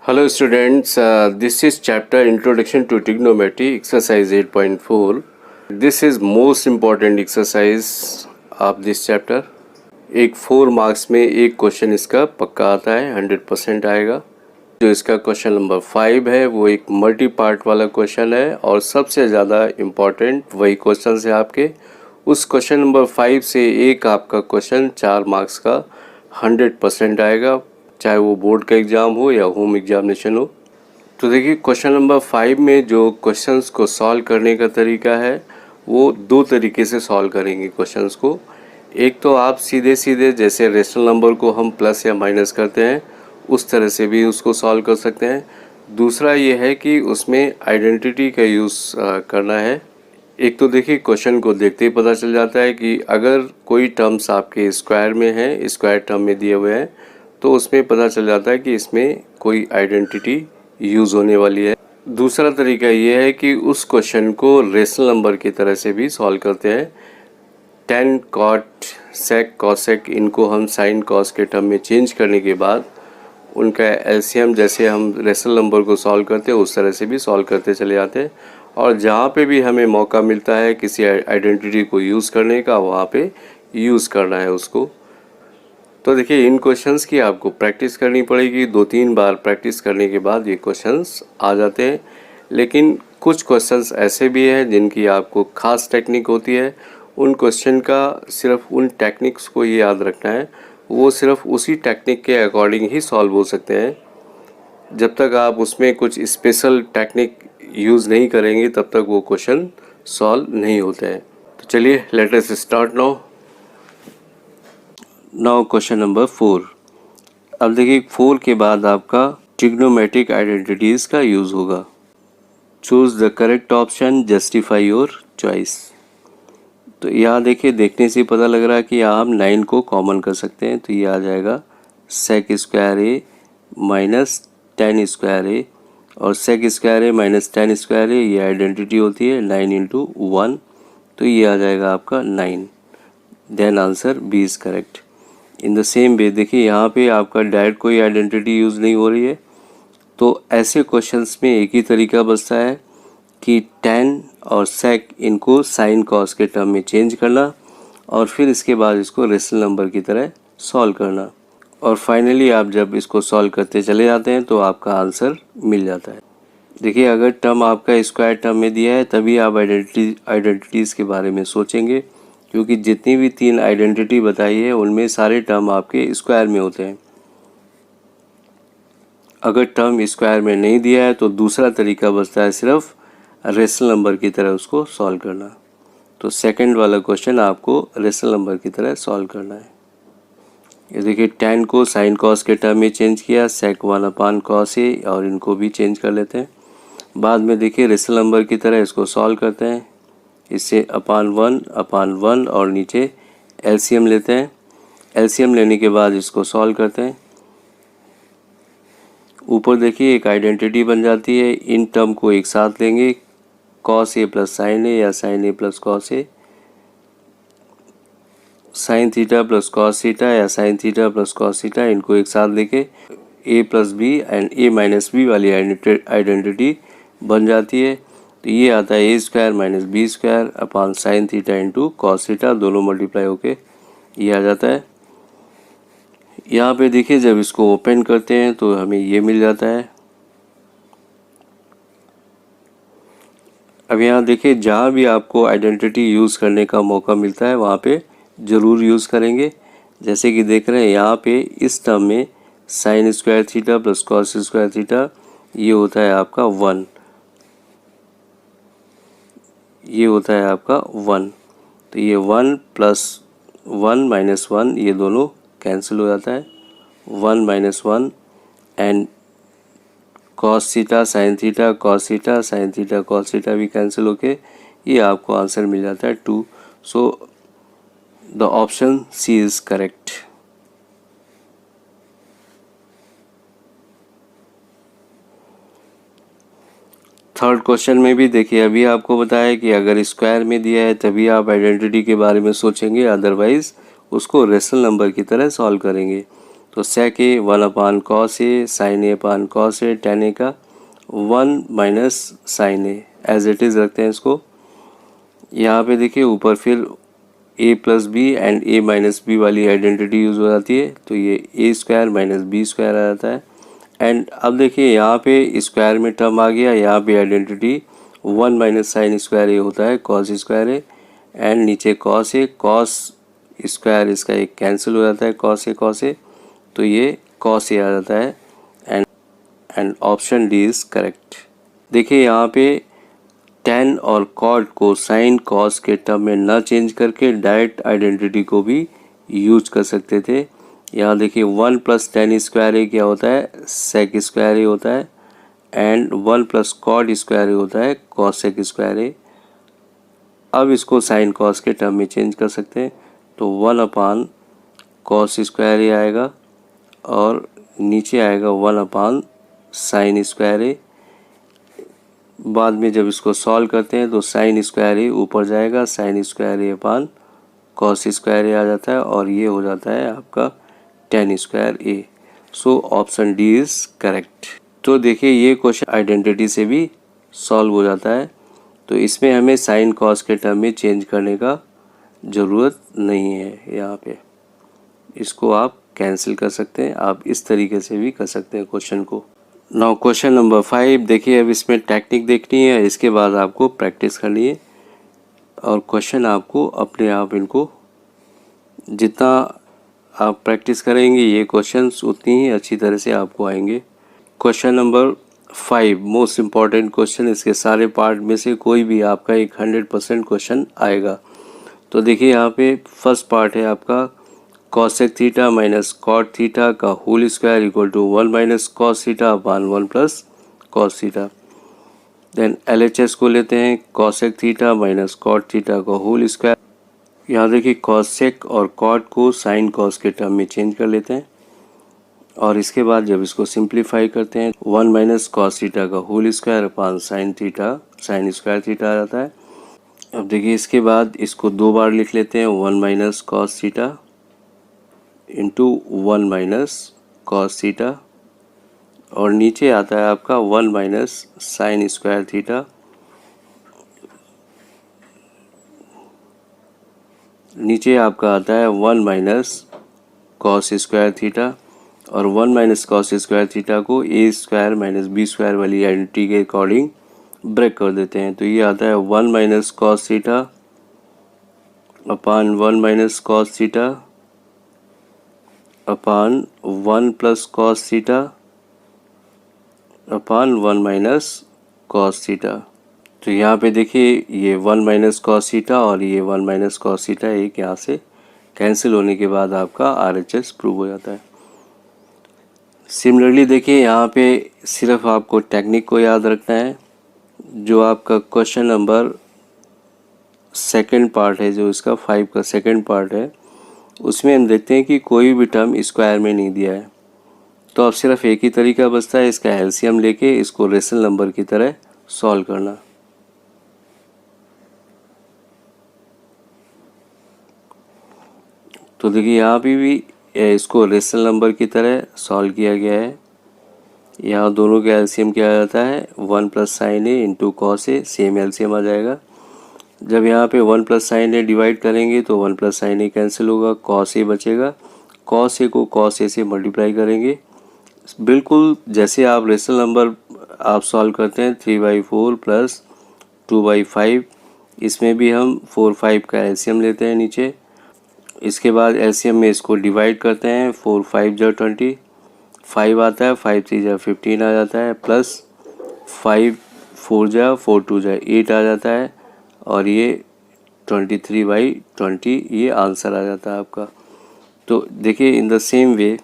Hello students, this is chapter Introduction to Trigonometry exercise 8.4. This is most important exercise of this chapter. एक 4 marks में एक question इसका पक्का आता है, 100% आएगा। जो इसका क्वेश्चन नंबर 5 है वो एक मल्टी पार्ट वाला क्वेश्चन है और सबसे ज़्यादा इम्पॉर्टेंट वही क्वेश्चन है आपके। उस क्वेश्चन नंबर 5 से एक आपका क्वेश्चन 4 मार्क्स का 100% आएगा, चाहे वो बोर्ड का एग्ज़ाम हो या होम एग्जामिनेशन हो। तो देखिए क्वेश्चन नंबर 5 में जो क्वेश्चंस को सॉल्व करने का तरीका है वो दो तरीके से सॉल्व करेंगे क्वेश्चंस को। एक तो आप सीधे सीधे जैसे रेशनल नंबर को हम प्लस या माइनस करते हैं उस तरह से भी उसको सॉल्व कर सकते हैं। दूसरा ये है कि उसमें आइडेंटिटी का यूज़ करना है। एक तो देखिए क्वेश्चन को देखते ही पता चल जाता है कि अगर कोई टर्म्स आपके स्क्वायर में है, स्क्वायर टर्म में दिए हुए हैं, तो उसमें पता चल जाता है कि इसमें कोई आइडेंटिटी यूज़ होने वाली है। दूसरा तरीका ये है कि उस क्वेश्चन को रेशनल नंबर की तरह से भी सॉल्व करते हैं। tan, cot, sec, cosec इनको हम sin, cos के टर्म में चेंज करने के बाद उनका एलसीएम जैसे हम रेशनल नंबर को सॉल्व करते हैं उस तरह से भी सॉल्व करते चले जाते हैं। और जहाँ पे भी हमें मौका मिलता है किसी आइडेंटिटी को यूज़ करने का वहाँ पे यूज़ करना है उसको। तो देखिए इन क्वेश्चंस की आपको प्रैक्टिस करनी पड़ेगी, 2-3 बार प्रैक्टिस करने के बाद ये क्वेश्चंस आ जाते हैं। लेकिन कुछ क्वेश्चंस ऐसे भी हैं जिनकी आपको खास टेक्निक होती है। उन क्वेश्चन का सिर्फ उन टेक्निक्स को ये याद रखना है, वो सिर्फ उसी टेक्निक के अकॉर्डिंग ही सॉल्व हो सकते हैं। जब तक आप उसमें कुछ स्पेशल टेक्निक यूज़ नहीं करेंगे तब तक वो क्वेश्चन सॉल्व नहीं होते हैं। तो चलिए let us start now question number 4। अब देखिए 4 के बाद आपका ट्रिग्नोमेट्रिक आइडेंटिटीज़ का यूज़ होगा। Choose the correct option, justify your choice. तो यहाँ देखिए देखने से पता लग रहा है कि यहाँ हम 9 को कॉमन कर सकते हैं। तो ये आ जाएगा सेक स्क्वायर ए माइनस टेन स्क्वायर ए, और सेक स्क्वायर ए माइनस टेन स्क्वायर ए ये आइडेंटिटी होती है 9 इंटू 1। तो ये आ जाएगा आपका 9। Then answer B is correct. In the same way देखिए यहाँ पे आपका डायरेक्ट कोई आइडेंटिटी यूज़ नहीं हो रही है। तो ऐसे क्वेश्चंस में एक ही तरीका बचता है कि tan और sec इनको sin cos के टर्म में चेंज करना और फिर इसके बाद इसको रेशनल नंबर की तरह सॉल्व करना। और फाइनली आप जब इसको सॉल्व करते चले जाते हैं तो आपका आंसर मिल जाता है। देखिए अगर टर्म आपका स्क्वायर टर्म में दिया है तभी आप आइडेंटिटीज़ के बारे में सोचेंगे, क्योंकि जितनी भी 3 आइडेंटिटी बताई है उनमें सारे टर्म आपके स्क्वायर में होते हैं। अगर टर्म स्क्वायर में नहीं दिया है तो दूसरा तरीका बचता है सिर्फ रेशनल नंबर की तरह उसको सॉल्व करना। तो सेकंड वाला क्वेश्चन आपको रेशनल नंबर की तरह सॉल्व करना है। ये देखिए tan को sin cos के टर्म में चेंज किया, sec 1 cos a, और इनको भी चेंज कर लेते हैं। बाद में देखिए रेशनल नंबर की तरह इसको सॉल्व करते हैं। इससे अपान 1 और नीचे एलसीएम लेते हैं। एलसीएम लेने के बाद इसको सॉल्व करते हैं। ऊपर देखिए एक आइडेंटिटी बन जाती है। इन टर्म को एक साथ लेंगे, cos a plus sine a या sine a plus cos a, sine theta plus cos theta या sine theta plus cos theta, इनको एक साथ लेके a plus b and a minus b वाली आइडेंटिटी बन जाती है। तो ये आता है a square minus b square upon sine theta into cos theta, दोनों मल्टीप्लाई होके ये आ जाता है। यहाँ पे देखिए जब इसको ओपन करते हैं तो हमें ये मिल जाता है। अब यहाँ देखिए जहाँ भी आपको आइडेंटिटी यूज़ करने का मौका मिलता है वहाँ पे ज़रूर यूज़ करेंगे। जैसे कि देख रहे हैं यहाँ पे इस टर्म में sign square theta plus cos square theta ये होता है आपका 1, ये होता है आपका 1। तो ये 1 प्लस 1 माइनस 1 ये दोनों कैंसिल हो जाता है, 1 minus 1 and cos theta sine theta cos theta sine theta cos theta भी कैंसिल होके ये आपको आंसर मिल जाता है 2। So the option C is correct. Third question में भी देखिए अभी आपको बताया कि अगर स्क्वायर में दिया है तभी आप आइडेंटिटी के बारे में सोचेंगे, अदरवाइज उसको रेशनल नंबर की तरह सॉल्व करेंगे। तो sec a 1 upon cos a sine a upon cos a tan a का 1 minus sine a as it is रखते हैं इसको। यहाँ पे देखिए ऊपर फिर a plus b and a minus b वाली आइडेंटिटी यूज़ हो जाती है, तो ये a square minus b square आ जाता है। एंड अब देखिए यहाँ पे स्क्वायर में टर्म आ गया, यहाँ पे आइडेंटिटी 1 माइनस साइन स्क्वायर ए होता है कॉस स्क्वायर ए, एंड नीचे कॉस ए, कॉस स्क्वायर इसका एक कैंसिल हो जाता है कॉस ए, तो ये कॉस ए आ जाता है and option D is correct. देखिए यहाँ पे टेन और कॉट को साइन कॉस के टर्म में ना चेंज करके डायरेक्ट आइडेंटिटी को भी यूज कर सकते थे। यहाँ देखिए 1 प्लस टेन स्क्वायर ए क्या होता है, सेक स्क्वायर ए होता है, एंड 1 प्लस कॉट स्क्वायर ए होता है कॉस सेक स्क्वायर ए। अब इसको साइन कॉस के टर्म में चेंज कर सकते हैं, तो 1 अपान कॉस स्क्वायर ए आएगा और नीचे आएगा 1 अपान साइन स्क्वायर ए। बाद में जब इसको सॉल्व करते हैं तो साइन स्क्वायर ए ऊपर जाएगा, साइन स्क्वायर ए अपान कॉस स्क्वायर ए आ जाता है और ये हो जाता है आपका ten square A. So option D is correct. तो देखिए ये क्वेश्चन आइडेंटिटी से भी सॉल्व हो जाता है, तो इसमें हमें साइन कॉस के टर्म में चेंज करने का ज़रूरत नहीं है। यहाँ पे इसको आप कैंसिल कर सकते हैं, आप इस तरीके से भी कर सकते हैं क्वेश्चन को। नाउ क्वेश्चन नंबर 5 देखिए, अब इसमें टेक्निक देखनी है, इसके बाद आपको प्रैक्टिस करनी है और क्वेश्चन आपको अपने आप इनको जितना आप प्रैक्टिस करेंगे ये क्वेश्चंस उतनी ही अच्छी तरह से आपको आएंगे। Question number 5 most important question, इसके सारे पार्ट में से कोई भी आपका एक 100% क्वेश्चन आएगा। तो देखिए यहाँ पे फर्स्ट पार्ट है आपका cosec theta minus cot theta का whole square equal to 1 minus cos theta upon 1 plus cos theta. Then LHS को लेते हैं cosec theta minus cot theta का होल स्क्वायर। यहाँ देखिए कॉसेक और कॉट को साइन कॉस के टर्म में चेंज कर लेते हैं और इसके बाद जब इसको सिंप्लीफाई करते हैं 1 माइनस कॉस थीटा का whole square upon sine theta sine square theta आ जाता है। अब देखिए इसके बाद इसको दो बार लिख लेते हैं 1 minus cos theta into 1 minus cos theta और नीचे आता है आपका 1 माइनस साइन स्क्वायर थीटा। नीचे आपका आता है 1 माइनस कॉस स्क्वायर थीटा और 1 माइनस कॉस स्क्वायर थीटा को ए स्क्वायर माइनस बी स्क्वायर वाली आइडेंटिटी के अकॉर्डिंग ब्रेक कर देते हैं, तो ये आता है 1 minus cos theta upon 1 minus cos theta upon 1 plus cos theta upon 1 minus cos theta. तो यहाँ पे देखिए ये 1 माइनस कॉस थीटा और ये 1 माइनस कॉस थीटा एक यहाँ से कैंसिल होने के बाद आपका RHS प्रूव हो जाता है। सिमिलरली देखिए यहाँ पे सिर्फ आपको टेक्निक को याद रखना है। जो आपका क्वेश्चन नंबर सेकंड पार्ट है, जो इसका 5 का सेकंड पार्ट है, उसमें हम देखते हैं कि कोई भी टर्म स्क्वायर में नहीं दिया है, तो अब सिर्फ एक ही तरीका बचता है इसका एलसीएम लेके इसको रेशनल नंबर की तरह सॉल्व करना। तो देखिए यहाँ भी इसको रेशनल नंबर की तरह सॉल्व किया गया है। यहाँ दोनों का एलसीएम क्या आ जाता है 1 plus sine A into cos A, same LCM आ जाएगा। जब यहाँ पे 1 प्लस साइन ए डिवाइड करेंगे तो 1 प्लस साइन ए कैंसिल होगा, कॉस ए बचेगा, कॉस ए को कॉस ए से मल्टीप्लाई करेंगे। बिल्कुल जैसे आप रेशनल नंबर आप सॉल्व करते हैं 3/4 प्लस 2/5, इसमें भी हम 4 5 का एलसीएम लेते हैं नीचे। इसके बाद एलसीएम में इसको डिवाइड करते हैं, 4 5 जा 20, 5 आता है, 5 3 जा 15 आ जाता है, प्लस 5 4 जा 4 2 जा 8 आ जाता है और ये 23/20 ये आंसर आ जाता है आपका। तो देखिए इन द सेम वे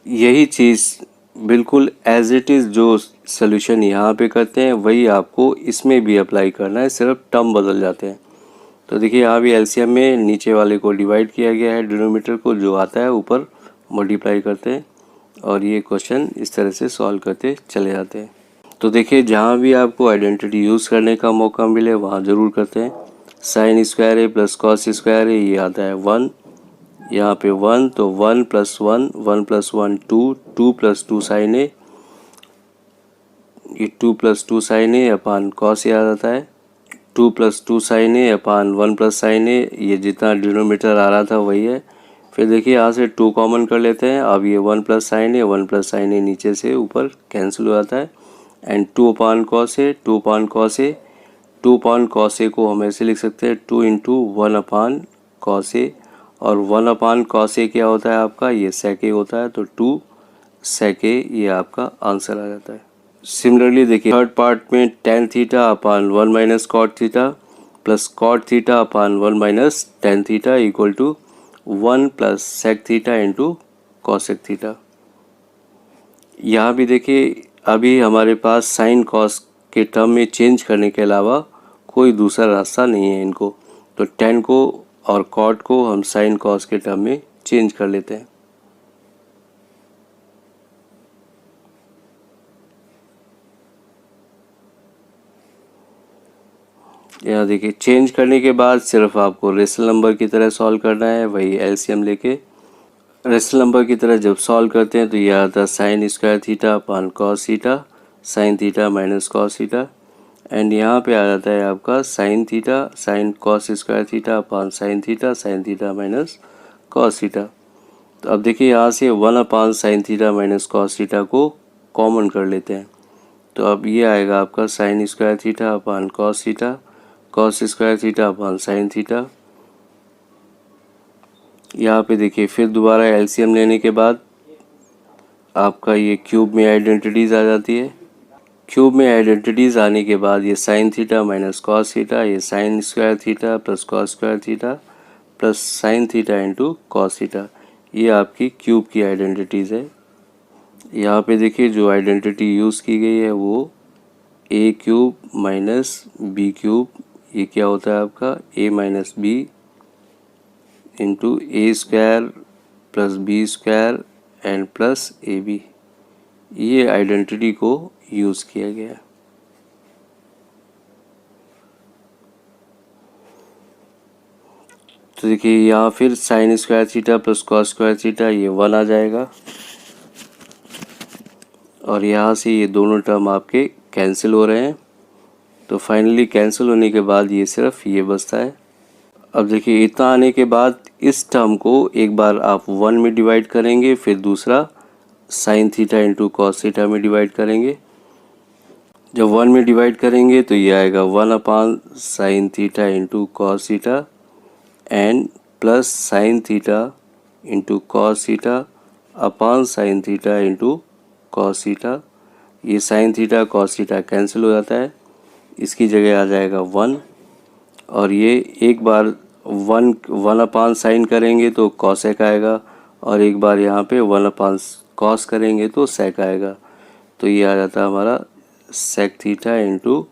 यही चीज़ बिल्कुल एज इट इज़ जो सॉल्यूशन यहाँ पे करते हैं वही आपको इसमें भी अप्लाई करना है, सिर्फ टर्म बदल जाते हैं। तो देखिए यहाँ भी एलसीएम में नीचे वाले को डिवाइड किया गया है, डिनोमिनेटर को जो आता है ऊपर मल्टीप्लाई करते हैं और ये क्वेश्चन इस तरह से सॉल्व करते चले जाते हैं। तो देखिए जहाँ भी आपको आइडेंटिटी यूज़ करने का मौका मिले वहाँ ज़रूर करते हैं। साइन स्क्वायर ए प्लस कॉस स्क्वायर ए ये आता है 1, यहाँ पे 1 तो 1 प्लस 1 1 प्लस 1 2 2 प्लस 2 साइन ए, ये 2 plus 2 sign a upon cos ए आ जाता है। 2 plus 2 sign a upon 1 plus sine ए, ये जितना डिनोमीटर आ रहा था वही है। फिर देखिए यहाँ से 2 कॉमन कर लेते हैं। अब ये 1 plus sine a 1 plus sine a नीचे से ऊपर कैंसिल हो जाता है। And 2 upon cos a 2 upon cos a 2 upon cos a को हम ऐसे लिख सकते हैं 2 इंटू 1 अपान कॉस ए, और 1 अपान कॉस ए क्या होता है आपका, ये सेक ए होता है, तो 2 सेक ए ये आपका आंसर आ जाता है। सिमिलरली देखिए थर्ड पार्ट में tan theta upon 1 minus cot theta plus cot theta upon 1 minus tan theta equal to 1 plus sec theta into cosec theta. यहाँ भी देखिए अभी हमारे पास साइन कॉस के टर्म में चेंज करने के अलावा कोई दूसरा रास्ता नहीं है इनको, तो tan को और कॉट को हम साइन कॉस के टर्म में चेंज कर लेते हैं। यहाँ देखिए चेंज करने के बाद सिर्फ आपको रेशनल नंबर की तरह सॉल्व करना है, वही एलसीएम लेके रेशनल नंबर की तरह जब सॉल्व करते हैं तो यह आता है sign square theta upon cos theta sine theta minus cos theta, and यहाँ पे आ जाता है आपका sign theta sine cos square theta upon sine theta minus cos theta. तो अब देखिए यहाँ से 1 upon sine theta minus cos theta को कॉमन कर लेते हैं, तो अब ये आएगा आपका sign square theta upon cos square theta upon sine theta. यहाँ पे देखिए फिर दोबारा एलसीएम लेने के बाद आपका ये क्यूब में आइडेंटिटीज़ आ जाती है। क्यूब में आइडेंटिटीज़ आने के बाद ये sine theta minus cos theta, ये sine square theta plus cos square theta plus sine theta into cos theta, ये आपकी क्यूब की आइडेंटिटीज़ है। यहाँ पे देखिए जो आइडेंटिटी यूज़ की गई है वो a cube minus b cube, ये क्या होता है आपका a minus b into a square plus b square and plus a b, ये आइडेंटिटी को यूज़ किया गया है। तो देखिए यहाँ फिर sine square theta plus cos square theta ये 1 आ जाएगा, और यहाँ से ये दोनों टर्म आपके कैंसिल हो रहे हैं। तो फाइनली कैंसिल होने के बाद ये सिर्फ ये बचता है। अब देखिए इतना आने के बाद इस टर्म को एक बार आप 1 में डिवाइड करेंगे, फिर दूसरा sign theta into cos theta में डिवाइड करेंगे। जब 1 में डिवाइड करेंगे तो ये आएगा 1 upon sine theta into cos theta and plus sine theta into cos theta upon sine theta into cos theta. ये sine theta cos theta cancel हो जाता है, इसकी जगह आ जाएगा 1, और ये एक बार 1 अपान साइन करेंगे तो कॉसेक आएगा, और एक बार यहाँ पे 1 अपान कॉस करेंगे तो सेक आएगा। तो ये आ जाता है हमारा sec theta into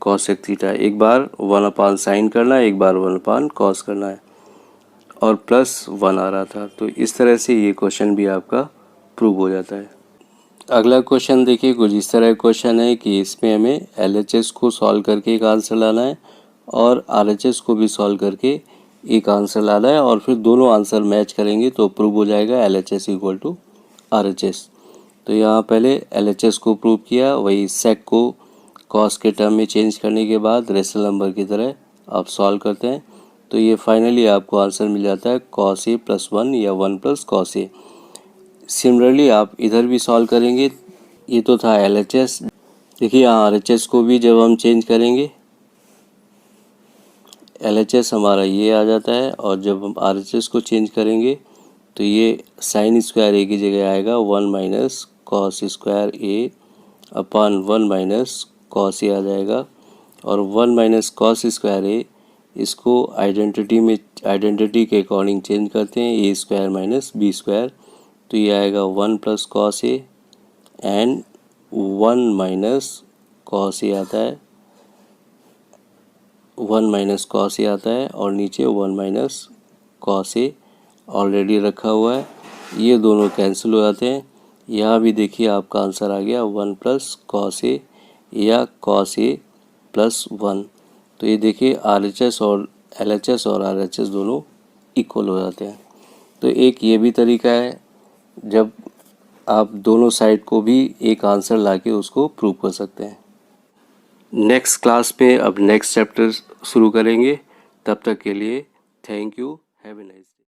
cosec theta. एक बार 1 अपान साइन करना है, एक बार 1 अपान कॉस करना है, और प्लस 1 आ रहा था। तो इस तरह से ये क्वेश्चन भी आपका प्रूव हो जाता है। अगला क्वेश्चन देखिए कुछ इस तरह क्वेश्चन है कि इसमें हमें एलएचएस को सॉल्व करके एक आंसर लाना है और आरएचएस को भी सॉल्व करके एक आंसर लाना है, और फिर दोनों आंसर मैच करेंगे तो प्रूव हो जाएगा एलएचएस इक्वल टू आरएचएस। तो यहाँ पहले एलएचएस को प्रूव किया, वही सेक को कॉस के टर्म में चेंज करने के बाद रेशनल नंबर की तरह आप सॉल्व करते हैं, तो ये फाइनली आपको आंसर मिल जाता है कॉस ए प्लस 1 या 1 प्लस कॉस ए। सिमिलरली आप इधर भी सॉल्व करेंगे। ये तो था एलएचएस। देखिए यहाँ आरएचएस को भी जब हम चेंज करेंगे, एलएचएस हमारा ये आ जाता है, और जब हम आरएचएस को चेंज करेंगे तो ये साइन स्क्वायर ए की जगह आएगा 1 माइनस कॉस स्क्वायर ए अपान 1 माइनस कॉस ए आ जाएगा, और 1 माइनस कॉस स्क्वायर ए इसको आइडेंटिटी के अकॉर्डिंग चेंज करते हैं, a square minus b square, तो ये आएगा 1 plus cos a and 1 minus cos a आता है, 1 माइनस कॉस ए आता है, और नीचे 1 माइनस कॉस ए ऑलरेडी रखा हुआ है, ये दोनों कैंसिल हो जाते हैं। यहाँ भी देखिए आपका आंसर आ गया 1 प्लस कॉस ए या कॉस ए प्लस 1। तो ये देखिए आरएचएस और एलएचएस और आरएचएस दोनों इक्वल हो जाते हैं। तो एक ये भी तरीका है जब आप दोनों साइड को भी एक आंसर लाके उसको प्रूव कर सकते हैं। नेक्स्ट क्लास में अब नेक्स्ट चैप्टर शुरू करेंगे। तब तक के लिए thank you, have a nice.